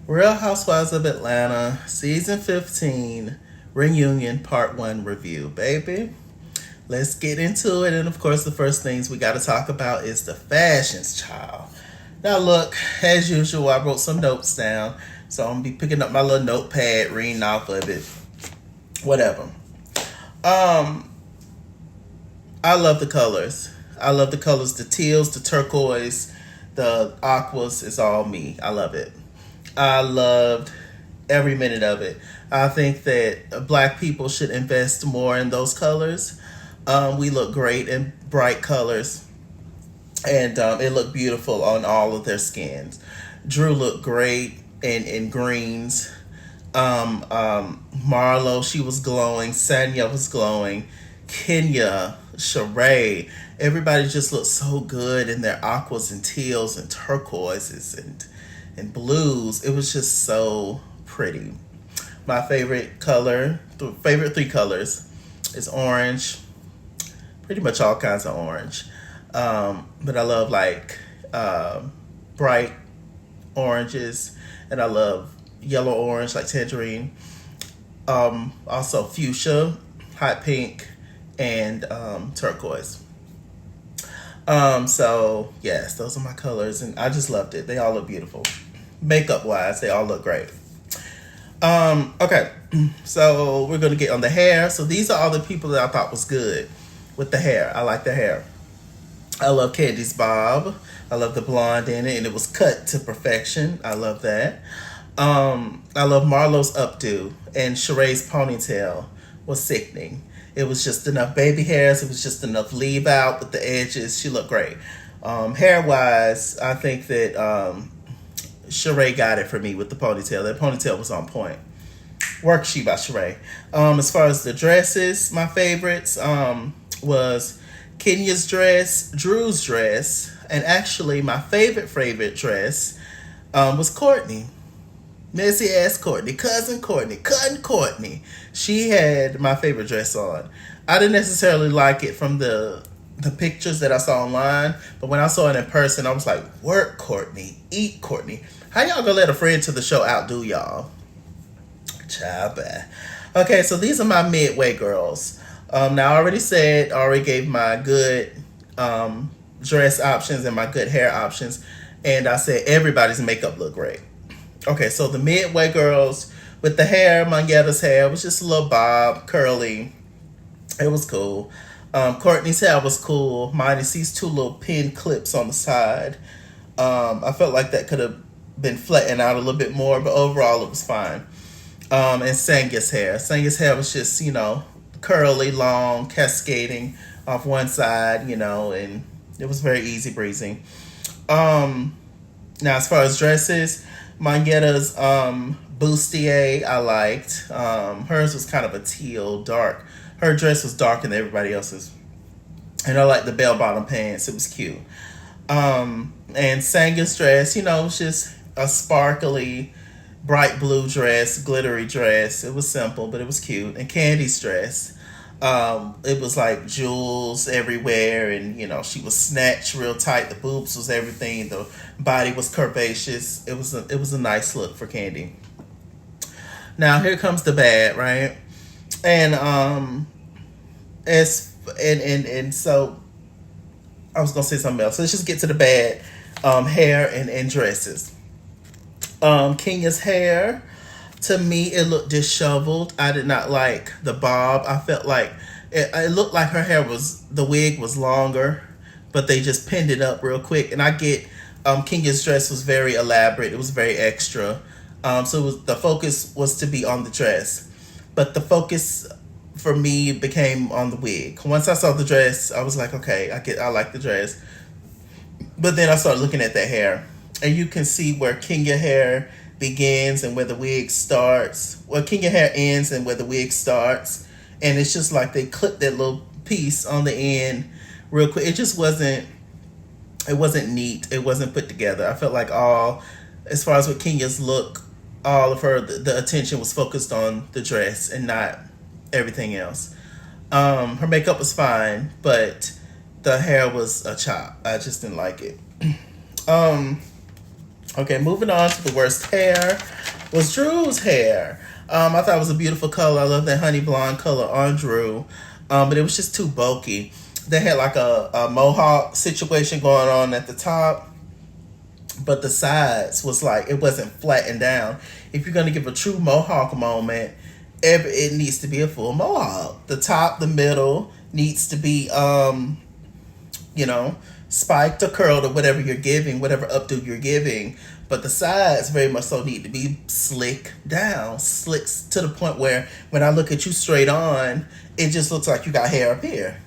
Real Housewives of Atlanta, Season 15, Reunion Part 1 review, baby. Let's get into it. And of course, the first things we got to talk about is the fashions, child. Now, look, as usual, I wrote some notes down. So I'm going to be picking up my little notepad, reading off of it. Whatever. I love the colors. I love the colors, the teals, the turquoise, the aquas. It's all me. I love it. I loved every minute of it. I think that black people should invest more in those colors. We look great in bright colors, and it looked beautiful on all of their skins. Drew looked great in greens. Marlo, she was glowing. Sanya was glowing. Kenya, Sheree, everybody just looked so good in their aquas and teals and turquoises and blues. It was just so pretty. My favorite color, the favorite three colors, is orange. Pretty much all kinds of orange. But I love like bright oranges, and I love yellow orange like tangerine. Also fuchsia, hot pink, and turquoise. So yes, those are my colors, and I just loved it. They all look beautiful. Makeup wise, they all look great. Okay, so we're gonna get on the hair. So these are all the people that I thought was good with the hair. I like the hair. I love Candy's bob. I love the blonde in it, and it was cut to perfection. I love that. I love Marlo's updo, and Sheree's ponytail was sickening. It was just enough baby hairs. It was just enough leave out with the edges. She looked great. Hair wise, I think that Sheree got it for me with the ponytail. That ponytail was on point. Worksheet by Sheree. As far as the dresses, my favorites was Kenya's dress, Drew's dress, and actually my favorite dress was Courtney. Messy ass Courtney, cousin Courtney. She had my favorite dress on. I didn't necessarily like it from the pictures that I saw online, but when I saw it in person, I was like, work Courtney, eat Courtney. How y'all gonna let a friend to the show outdo y'all? Child bad. Okay, so these are my midway girls. Now I already gave my good dress options and my good hair options, and I said everybody's makeup looked great. Okay, so the midway girls with the hair, Mangetta's hair was just a little bob, curly. It was cool. Courtney's hair was cool, minus these two little pin clips on the side. I felt like that could have been flattened out a little bit more, but overall it was fine. And Sanya's hair was just, curly, long, cascading off one side, and it was very easy breezy. Now as far as dresses, Mangetta's bustier I liked. Hers was kind of a teal, dark. Her dress was darker than everybody else's. And I liked the bell-bottom pants. It was cute. And Sanya's dress, was just a sparkly, bright blue dress, glittery dress. It was simple, but it was cute. And Candy's dress, it was like jewels everywhere, and she was snatched real tight. The boobs was everything. The body was curvaceous. It was a nice look for Candy. Now here comes the bad, right? And so I was gonna say something else. So let's just get to the bad. Hair and dresses. Kenya's hair, to me, it looked disheveled. I did not like the bob. I felt like it looked like her hair the wig was longer, but they just pinned it up real quick. And I get Kenya's dress was very elaborate. It was very extra. So the focus was to be on the dress, but the focus for me became on the wig. Once I saw the dress, I was like, okay, I like the dress. But then I started looking at the hair, and you can see where Kenya hair begins and where the wig starts. Well, Kenya hair ends and where the wig starts. And it's just like they clipped that little piece on the end real quick. It just wasn't neat. It wasn't put together. I felt like as far as with Kenya's look, all of her, the attention was focused on the dress and not everything else. Her makeup was fine, but the hair was a chop. I just didn't like it. Okay, moving on to the worst hair. was Drew's hair. I thought it was a beautiful color. I love that honey blonde color on Drew. But it was just too bulky. They had like a mohawk situation going on at the top, but the sides was like, it wasn't flattened down. If you're going to give a true mohawk moment, it needs to be a full mohawk. The top, the middle needs to be, you know, spiked or curled or whatever you're giving, whatever updo you're giving. But the sides very much so need to be slick down, slicks to the point where when I look at you straight on, it just looks like you got hair up here.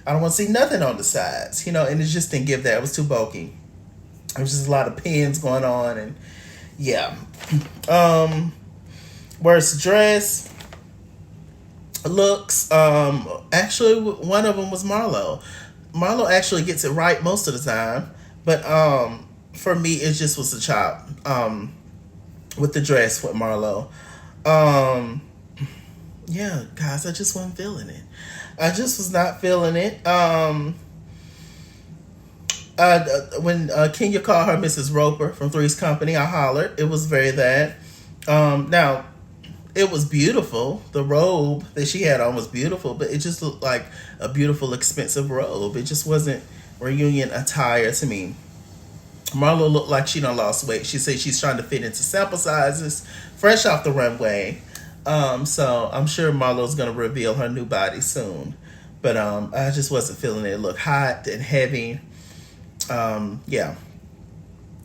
I don't want to see nothing on the sides, you know, and it just didn't give that. It was too bulky. There was just a lot of pins going on, and yeah. Worst dress looks, actually one of them was Marlo. Marlo actually gets it right most of the time, but for me it just was a chop with the dress with Marlo. Yeah, guys, I just wasn't feeling it. I just was not feeling it. When Kenya called her Mrs. Roper from Three's Company, I hollered. It was very that. Now, it was beautiful. The robe that she had on was beautiful, but it just looked like a beautiful, expensive robe. It just wasn't reunion attire to me. Marlo looked like she done lost weight. She said she's trying to fit into sample sizes, fresh off the runway. So I'm sure Marlo's gonna reveal her new body soon. But I just wasn't feeling it. It looked hot and heavy. Yeah.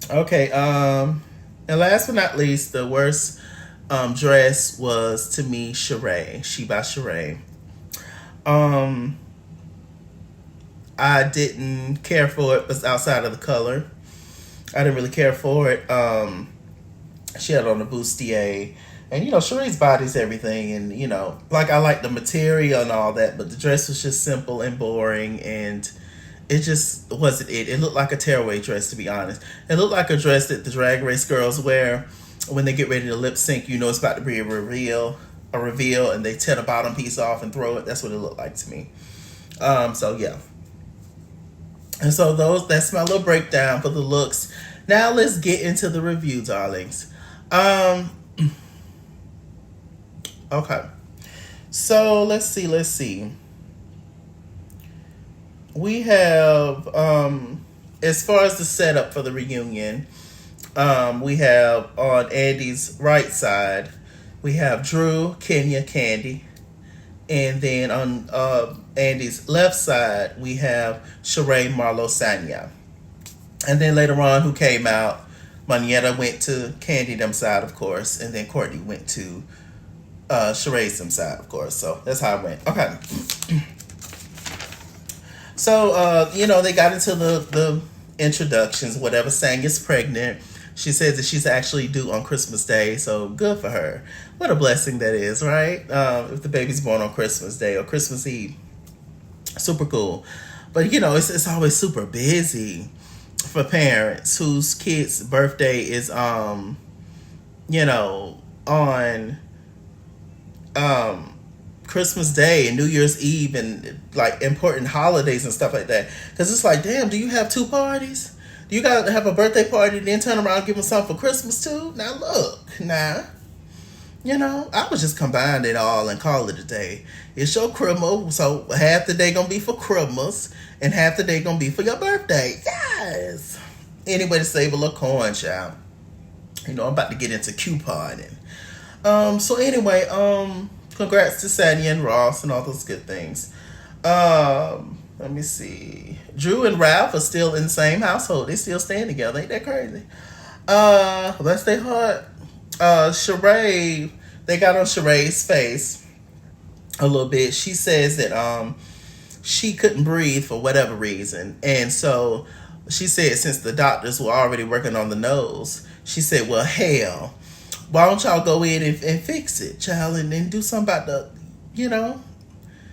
Okay. And last but not least, the worst dress was, to me, Sheree. She by Sheree. I didn't care for it, but outside of the color, I didn't really care for it. She had on a bustier, and you know, Sheree's body's everything, and you know, like I like the material and all that, but the dress was just simple and boring, and it just wasn't it. It looked like a tearaway dress, to be honest. It looked like a dress that the Drag Race girls wear when they get ready to lip sync. You know, it's about to be a reveal, and they tear the bottom piece off and throw it. That's what it looked like to me. So yeah. And so that's my little breakdown for the looks. Now let's get into the review, darlings. Okay. So let's see. We have, as far as the setup for the reunion, we have on Andy's right side, we have Drew, Kenya, Candy. And then on Andy's left side, we have Sheree, Marlo, Sanya. And then later on, who came out, Monietta went to Candy them side, of course. And then Courtney went to Sheree's them side, of course. So that's how it went. Okay. So, you know, they got into the introductions, whatever. Sanya's pregnant. She says that she's actually due on Christmas Day, so good for her. What a blessing that is, right? If the baby's born on Christmas Day or Christmas Eve. Super cool. But, you know, it's always super busy for parents whose kid's birthday is, you know, on Christmas Day and New Year's Eve and, like, important holidays and stuff like that. Because it's like, damn, do you have two parties? Do you gotta have a birthday party and then turn around and give them something for Christmas too? Now look, you know, I would just combine it all and call it a day. It's your Christmas, so half the day gonna be for Christmas and half the day gonna be for your birthday. Yes. Anyway, to save a little coin, child. You know, I'm about to get into couponing. So anyway, congrats to Sanya and Ross and all those good things. Let me see. Drew and Ralph are still in the same household. They still staying together. Ain't that crazy? Bless their heart. Sheree, they got on Sheree's face a little bit. She says that she couldn't breathe for whatever reason. And so she said since the doctors were already working on the nose, she said, well, hell, why don't y'all go in and fix it, child, and then do something about the, you know,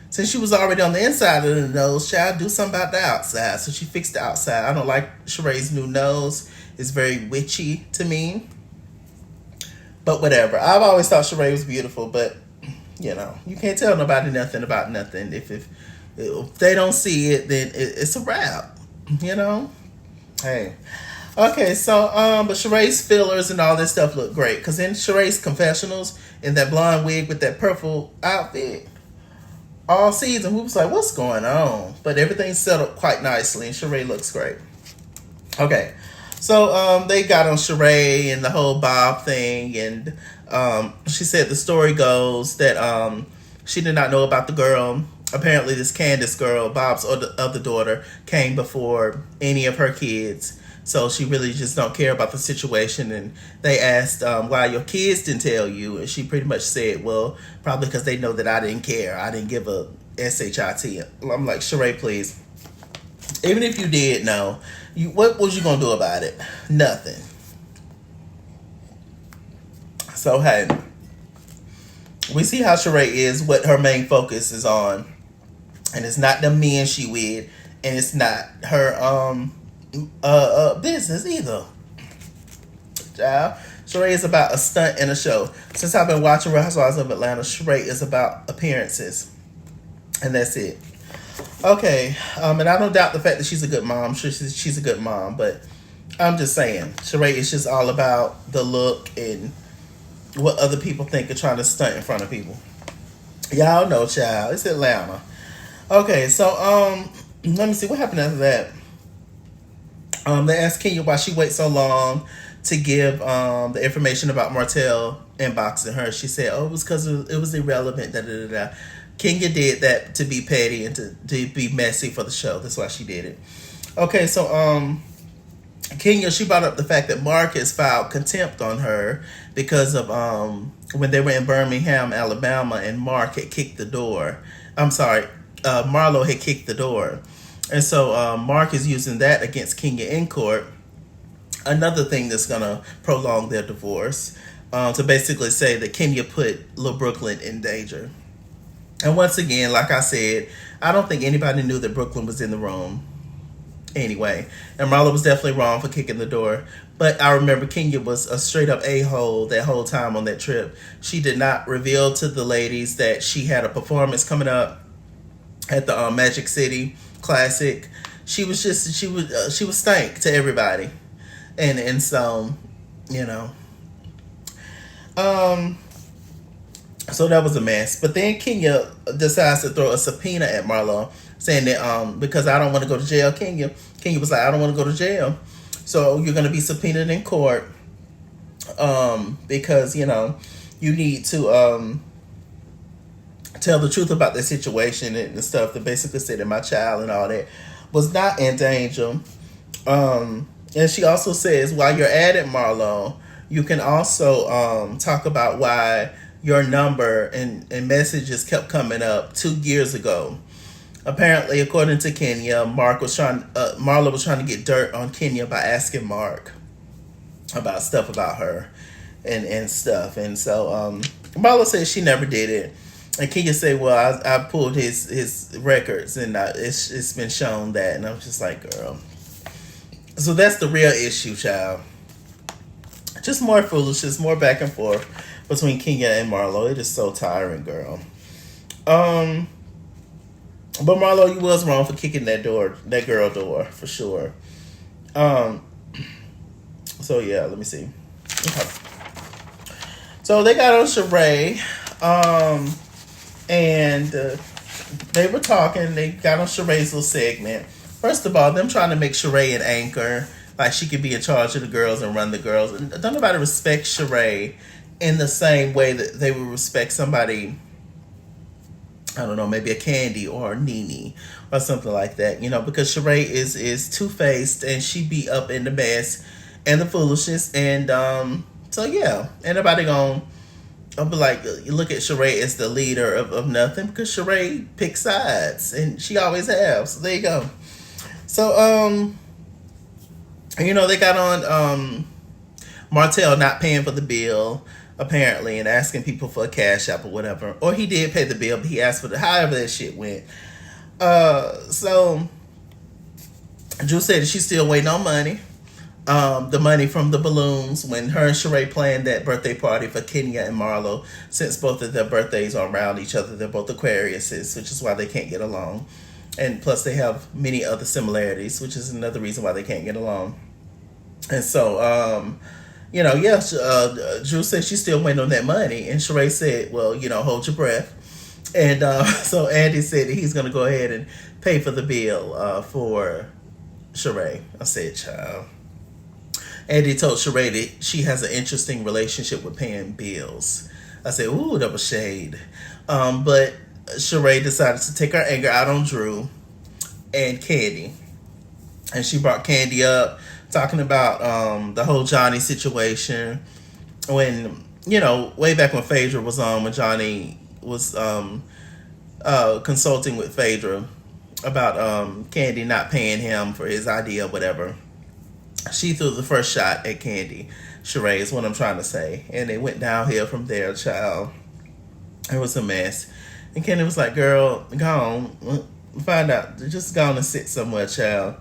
since she was already on the inside of the nose, child, do something about the outside. So she fixed the outside. I don't like Sheree's new nose. It's very witchy to me. But whatever. I've always thought Sheree was beautiful, but, you know, you can't tell nobody nothing about nothing. If they don't see it, then it's a wrap, you know? Hey. Okay, so but Sheree's fillers and all this stuff look great because in Sheree's confessionals in that blonde wig with that purple outfit all season, we was like, what's going on? But everything's set up quite nicely and Sheree looks great. Okay, so they got on Sheree and the whole Bob thing, and she said the story goes that she did not know about the girl. Apparently, this Candace girl, Bob's other daughter, came before any of her kids. So she really just don't care about the situation. And they asked why your kids didn't tell you. And she pretty much said, well, probably because they know that I didn't care. I didn't give a shit. I'm like, Sheree, please. Even if you did know, what was you going to do about it? Nothing. So, hey, we see how Sheree is, what her main focus is on. And it's not the men she with. And it's not her business either. Child. Sheree is about a stunt and a show. Since I've been watching Real Housewives of Atlanta, Sheree is about appearances. And that's it. Okay, and I don't doubt the fact that she's a good mom. I'm sure she's a good mom, but I'm just saying, Sheree is just all about the look and what other people think of trying to stunt in front of people. Y'all know, child. It's Atlanta. Okay, so let me see what happened after that. They asked Kenya why she waits so long to give the information about Martell inboxing her. She said, "Oh, it was because it was irrelevant." Da da da da. Kenya did that to be petty and to be messy for the show. That's why she did it. Okay, so Kenya, she brought up the fact that Marcus filed contempt on her because of when they were in Birmingham, Alabama, and Mark had kicked the door. I'm sorry, Marlo had kicked the door. And so Mark is using that against Kenya in court. Another thing that's going to prolong their divorce, to basically say that Kenya put Lil Brooklyn in danger. And once again, like I said, I don't think anybody knew that Brooklyn was in the room anyway. And Marlo was definitely wrong for kicking the door. But I remember Kenya was a straight up a-hole that whole time on that trip. She did not reveal to the ladies that she had a performance coming up at the Magic City Classic. She was stank to everybody. And so, you know. So that was a mess. But then Kenya decides to throw a subpoena at Marlo, saying that because I don't want to go to jail, Kenya was like, I don't want to go to jail. So you're going to be subpoenaed in court because, you know, you need to tell the truth about the situation and the stuff that basically said that my child and all that was not in danger. And she also says, while you're at it, Marlo, you can also talk about why your number and messages kept coming up 2 years ago. Apparently, according to Kenya, Marlo was trying to get dirt on Kenya by asking Mark about stuff about her and stuff. And so Marlo says she never did it. And Kenya said, well, I pulled his records and it's been shown that. And I'm just like, girl. So that's the real issue, child. Just more foolishness, more back and forth between Kenya and Marlo. It is so tiring, girl. But Marlo, you was wrong for kicking that girl door, for sure. So yeah, let me see. Okay. So they got on Sheree, and they were talking. They got on Sheree's little segment. First of all, them trying to make Sheree an anchor, like she could be in charge of the girls and run the girls. And don't nobody respect Sheree in the same way that they would respect somebody, I don't know, maybe a Candy or a Nene or something like that, you know, because Sheree is two-faced and she be up in the mess and the foolishness. And so, yeah, ain't nobody gonna be like, you look at Sheree as the leader of nothing, because Sheree picks sides and she always has. So there you go. So, you know, they got on Martell not paying for the bill, apparently, and asking people for a cash app or whatever. Or he did pay the bill, but he asked for however that shit went. So Drew said that she's still waiting on money. The money from the balloons when her and Sheree planned that birthday party for Kenya and Marlo, since both of their birthdays are around each other. They're both Aquariuses, which is why they can't get along. And plus they have many other similarities, which is another reason why they can't get along. And so, yeah, Drew said she's still waiting on that money. And Sheree said, well, hold your breath. And so Andy said that he's going to go ahead and pay for the bill for Sheree. I said, child. Andy told Sheree that she has an interesting relationship with paying bills. I said, ooh, double shade. But Sheree decided to take her anger out on Drew and Candy. And she brought Candy up, talking about the whole Johnny situation. When, way back when Phaedra was on, when Johnny was consulting with Phaedra about Candy not paying him for his idea, whatever. She threw the first shot at Candy. Sheree is what I'm trying to say. And it went downhill from there, child. It was a mess. And Candy was like, girl, go on. Find out. Just go on and sit somewhere, child.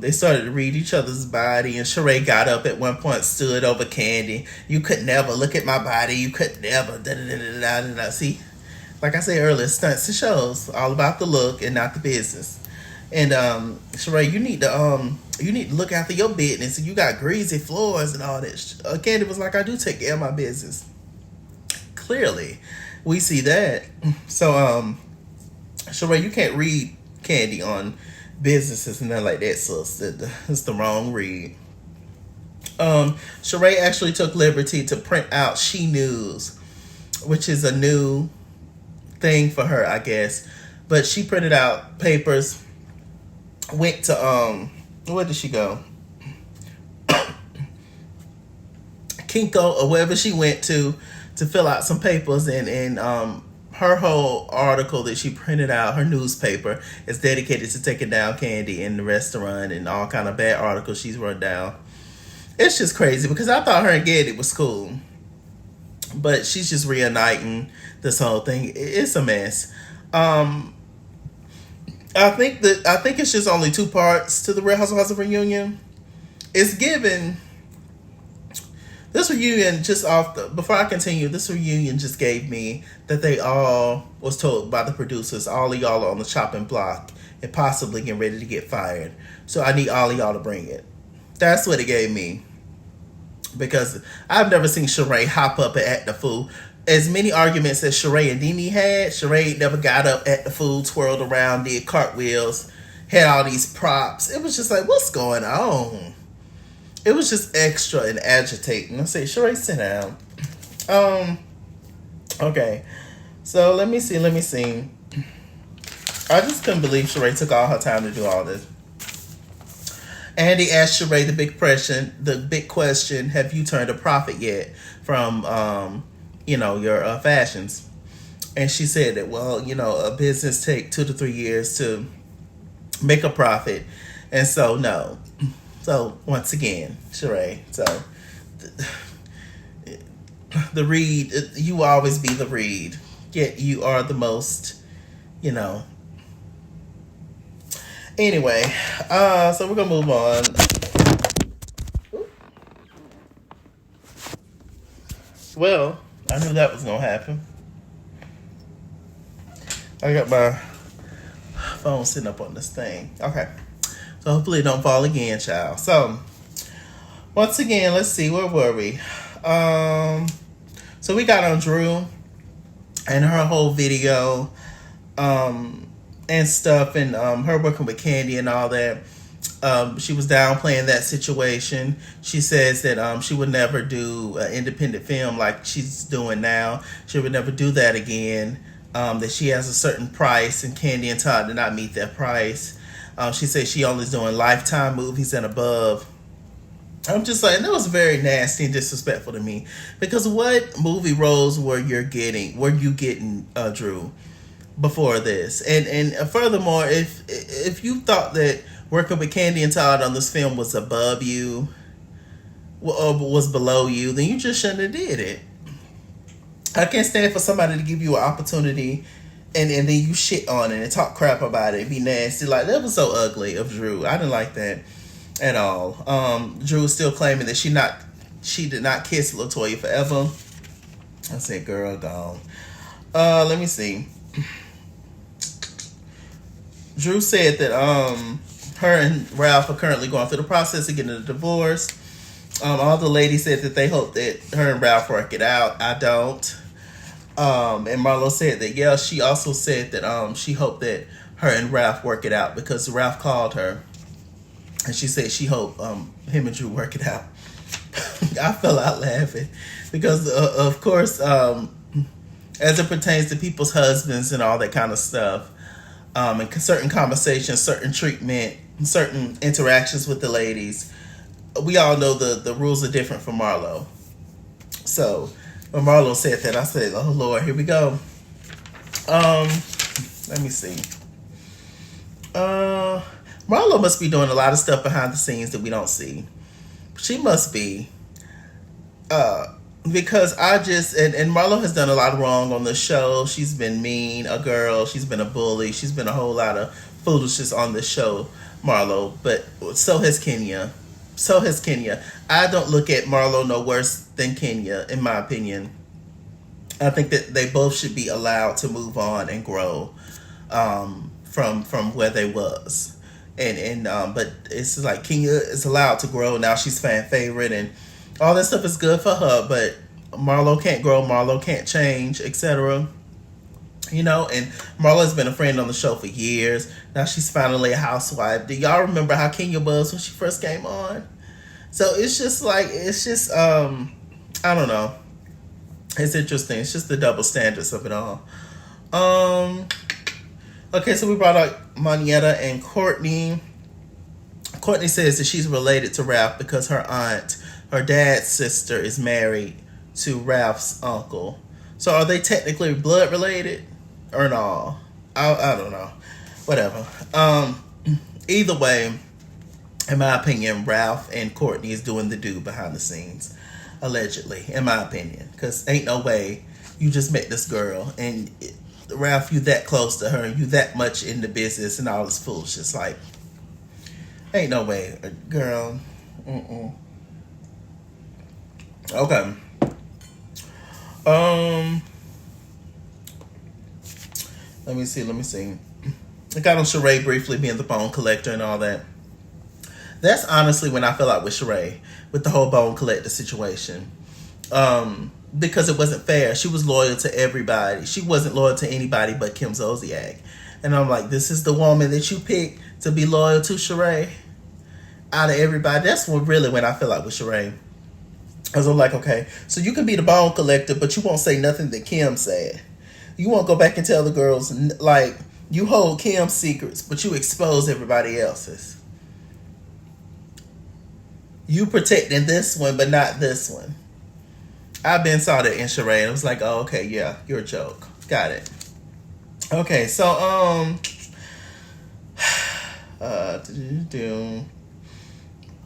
They started to read each other's body. And Sheree got up at one point, stood over Candy. You could never look at my body. You could never. Da-da-da-da-da-da. See? Like I said earlier, stunts and shows. All about the look and not the business. And Sheree, you need to look after your business. You got greasy floors and all that. Candy was like, I do take care of my business. Clearly, we see that. So, Sheree, you can't read Candy on businesses and nothing like that. So it's the wrong read. Sheree actually took liberty to print out She News, which is a new thing for her, I guess. But she printed out papers. Went to where did she go? Kinko or wherever she went to fill out some papers, and her whole article that she printed out, her newspaper, is dedicated to taking down Candy in the restaurant and all kind of bad articles she's run down. It's just crazy because I thought her and Candy was cool, but she's just reuniting this whole thing. It's a mess. I think it's just only 2 parts to the Real Housewives of Reunion. It's given. This reunion before I continue, this reunion just gave me that they all was told by the producers, all of y'all are on the chopping block and possibly getting ready to get fired. So I need all of y'all to bring it. That's what it gave me. Because I've never seen Sheree hop up and act the fool. As many arguments as Sheree and Dini had, Sheree never got up at the food, twirled around, did cartwheels, had all these props. It was just like, what's going on? It was just extra and agitating. I say, Sheree, sit down. Okay. So let me see. I just couldn't believe Sheree took all her time to do all this. Andy asked Sheree the big question, have you turned a profit yet from your fashions? And she said that, well, a business take 2 to 3 years to make a profit. And so, no. So, once again, Sheree, so the read, you will always be the read. Yet you are the most, Anyway, so we're going to move on. Well, I knew that was going to happen. I got my phone sitting up on this thing. Okay. So hopefully it don't fall again, child. So, once again, let's see. Where were we? So we got on Drew and her whole video and stuff, and her working with Candy and all that. She was downplaying that situation. She says that she would never do an independent film like she's doing now. She would never do that again. That she has a certain price, and Candy and Todd did not meet that price. She says she only is doing Lifetime movies and above. I'm just like, that was very nasty and disrespectful to me. Because what movie roles were you getting, Drew, before this? And furthermore, if you thought that working with Candy and Todd on this film was above you or was below you, then you just shouldn't have did it. I can't stand for somebody to give you an opportunity and then you shit on it and talk crap about it and be nasty. Like, that was so ugly of Drew. I didn't like that at all. Drew is still claiming that she did not kiss LaToya forever. I said, girl, gone. Let me see. Drew said that her and Ralph are currently going through the process of getting a divorce. All the ladies said that they hope that her and Ralph work it out. I don't. And Marlo said that, yeah, she also said that she hoped that her and Ralph work it out because Ralph called her and she said she hoped him and Drew work it out. I fell out laughing because, of course, as it pertains to people's husbands and all that kind of stuff, and certain conversations, certain treatment, certain interactions with the ladies, we all know the rules are different for Marlo. So when Marlo said that, I said, oh Lord, here we go. Let me see. Marlo must be doing a lot of stuff behind the scenes that we don't see. She must be. Because and Marlo has done a lot of wrong on the show. She's been mean, a girl. She's been a bully. She's been a whole lot of foolishness on this show, Marlo. But so has Kenya. So has Kenya. I don't look at Marlo no worse than Kenya, in my opinion. I think that they both should be allowed to move on and grow from where they was. But it's like Kenya is allowed to grow. Now she's fan favorite and all that stuff is good for her, but Marlo can't grow, Marlo can't change, etc. You know, and Marlo's been a friend on the show for years. Now she's finally a housewife. Do y'all remember how Kenya was when she first came on? So it's just I don't know. It's interesting. It's just the double standards of it all. Okay, so we brought out Monyetta and Courtney. Courtney says that she's related to Ralph because her aunt, her dad's sister, is married to Ralph's uncle. So are they technically blood related or no? I don't know. Whatever. Either way, in my opinion, Ralph and Courtney is doing the do behind the scenes. Allegedly, in my opinion. Because ain't no way you just met this girl and Ralph, you that close to her and you that much in the business and all this foolishness. Like, ain't no way, girl. Okay. Let me see. I got on Sheree briefly being the bone collector and all that. That's honestly when I fell out with Sheree, with the whole bone collector situation. Because it wasn't fair. She was loyal to everybody. She wasn't loyal to anybody but Kim Zolciak. And I'm like, this is the woman that you picked to be loyal to, Sheree? Out of everybody. That's when I fell out with Sheree. Because I'm like, okay, so you can be the bone collector, but you won't say nothing that Kim said. You won't go back and tell the girls, like, you hold Kim's secrets, but you expose everybody else's. You protecting this one, but not this one. I've been saw that in Sheree, and I was like, oh, okay, yeah, you're a joke. Got it. Okay, so,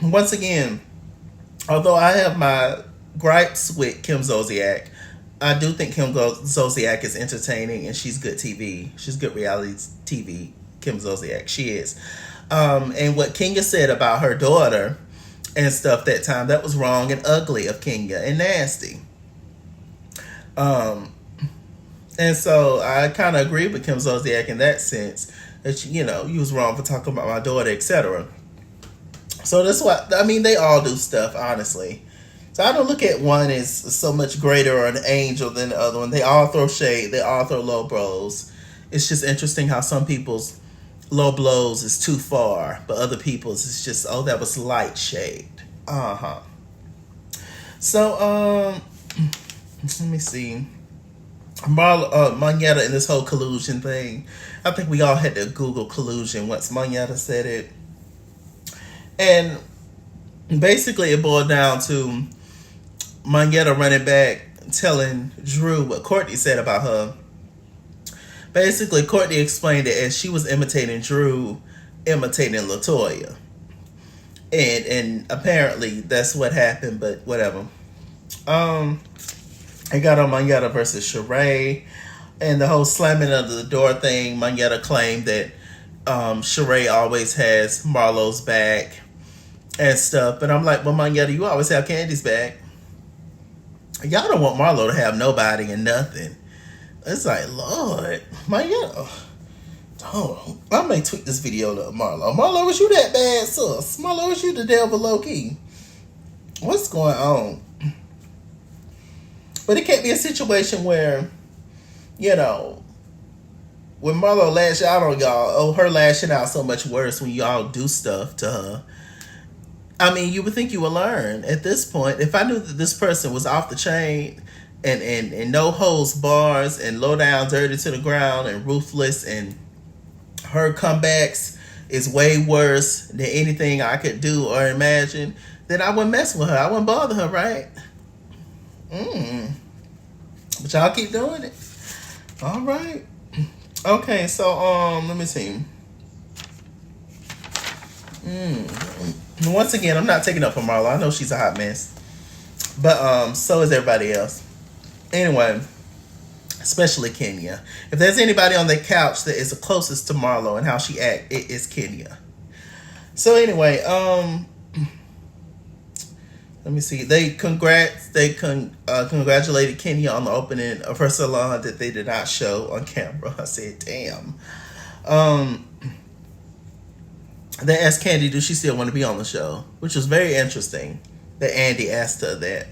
once again, although I have my gripes with Kim Zolciak, I do think Kim Zolciak is entertaining and she's good TV. She's good reality TV, Kim Zolciak. She is. And what Kenya said about her daughter and stuff that time, that was wrong and ugly of Kenya and nasty. And so I kind of agree with Kim Zolciak in that sense. That she, you was wrong for talking about my daughter, etc. So that's what, I mean, they all do stuff, honestly. So I don't look at one as so much greater or an angel than the other one. They all throw shade. They all throw low blows. It's just interesting how some people's low blows is too far, but other people's is just, oh, that was light shade. So, let me see. Monyetta and this whole collusion thing. I think we all had to Google collusion once Monyetta said it. And basically it boiled down to Monyetta running back telling Drew what Courtney said about her. Basically, Courtney explained it as she was imitating Drew, imitating LaToya. And apparently that's what happened, but whatever. I got on Monyetta versus Sheree. And the whole slamming under the door thing, Monyetta claimed that Sheree always has Marlo's back and stuff. But I'm like, well, Monyetta, you always have Candy's back. Y'all don't want Marlo to have nobody and nothing. It's like, Lord, Monyetta. Hold on. I may tweet this video to Marlo. Marlo, was you that bad, sis? Marlo, was you the devil low key? What's going on? But it can't be a situation where, you know, when Marlo lash out on y'all, her lashing out so much worse when y'all do stuff to her. I mean, you would think you would learn at this point. If I knew that this person was off the chain and no holds bars and low down, dirty to the ground and ruthless, and her comebacks is way worse than anything I could do or imagine, then I wouldn't mess with her. I wouldn't bother her, right? But y'all keep doing it. All right. Okay, so let me see. Once again, I'm not taking up for Marlo. I know she's a hot mess, but so is everybody else. Anyway, especially Kenya. If there's anybody on the couch that is the closest to Marlo and how she act, it is Kenya. So anyway, let me see. They congratulated Kenya on the opening of her salon that they did not show on camera. I said, damn. They asked Candy, do she still want to be on the show? Which was very interesting that Andy asked her that.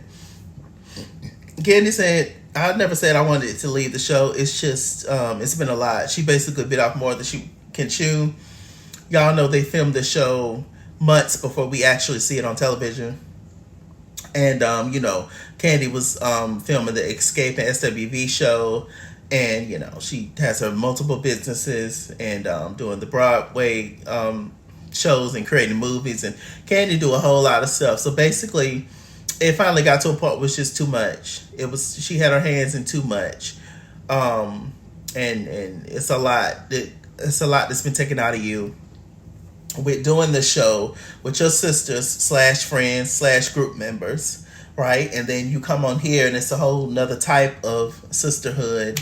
Candy said, I never said I wanted to leave the show. It's just, it's been a lot. She basically bit off more than she can chew. Y'all know they filmed the show months before we actually see it on television. And, you know, Candy was filming the Escape and SWV show. And, you know, she has her multiple businesses and doing the Broadway shows and creating movies. And Candy do a whole lot of stuff. So basically, it finally got to a point where it was just too much. She had her hands in too much. And it's a lot. It's a lot that's been taken out of you with doing the show with your sisters / friends / group members, right? And then you come on here and it's a whole nother type of sisterhood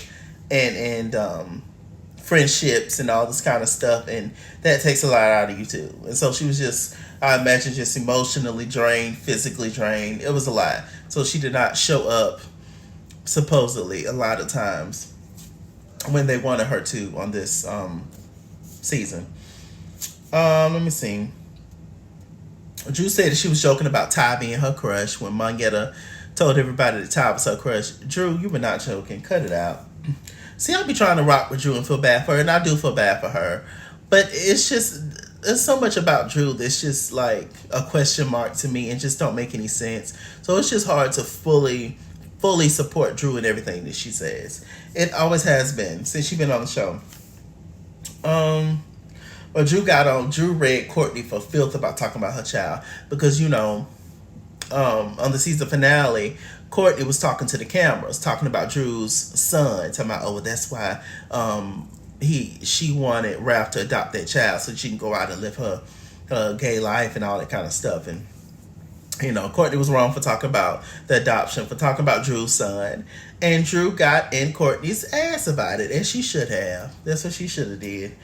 and friendships and all this kind of stuff, and that takes a lot out of you too. And so she was just, I imagine, just emotionally drained, physically drained. It was a lot. So she did not show up supposedly a lot of times when they wanted her to on this season. Let me see. Drew said that she was joking about Ty being her crush when Mangetta told everybody that Ty was her crush. Drew, you were not joking. Cut it out. See, I'll be trying to rock with Drew and feel bad for her, and I do feel bad for her. But it's just, there's so much about Drew that's just like a question mark to me and just don't make any sense. So it's just hard to fully support Drew and everything that she says. It always has been since she's been on the show. Well, Drew read Courtney for filth about talking about her child because, you know, on the season finale, Courtney was talking to the cameras, talking about Drew's son, talking about, oh, that's why she wanted Ralph to adopt that child so she can go out and live her gay life and all that kind of stuff. And, you know, Courtney was wrong for talking about the adoption, for talking about Drew's son. And Drew got in Courtney's ass about it, and she should have. That's what she should have did.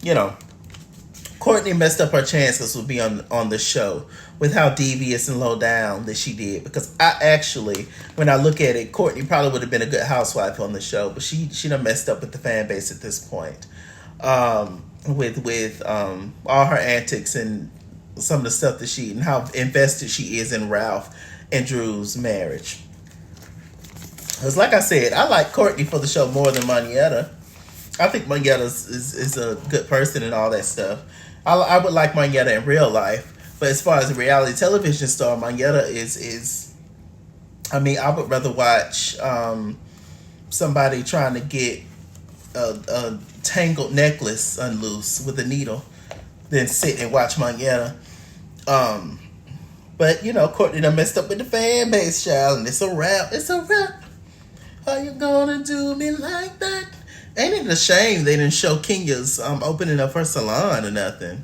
You know, Courtney messed up her chances with being on the show with how devious and low down that she did. Because I actually, when I look at it, Courtney probably would have been a good housewife on the show, but she done messed up with the fan base at this point. With all her antics and some of the stuff that and how invested she is in Ralph and Drew's marriage. Because like I said, I like Courtney for the show more than Monietta. I think Monietta is a good person and all that stuff. I would like Monietta in real life, but as far as a reality television star, Monietta is. I mean, I would rather watch somebody trying to get a tangled necklace unloose with a needle than sit and watch Monietta. But you know, Courtney done messed up with the fan base, child, and it's a wrap. It's a wrap. How you gonna do me like that? Ain't it a shame they didn't show Kenya's opening of her salon or nothing?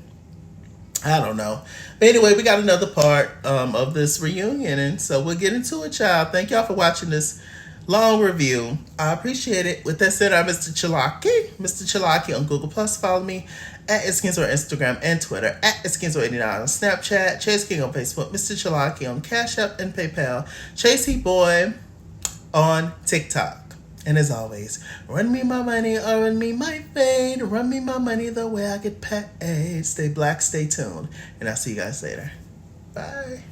I don't know. But anyway, we got another part of this reunion, and so we'll get into it, child. Thank y'all for watching this long review. I appreciate it. With that said, I'm MrChalaki. MrChalaki on Google+. Follow me at @SkinSore Instagram and Twitter, at @SkinSore89 on Snapchat, Chase King on Facebook, MrChalaki on Cash App and PayPal, Chasey Boy on TikTok. And as always, run me my money or run me my fade. Run me my money the way I get paid. Stay black, stay tuned. And I'll see you guys later. Bye.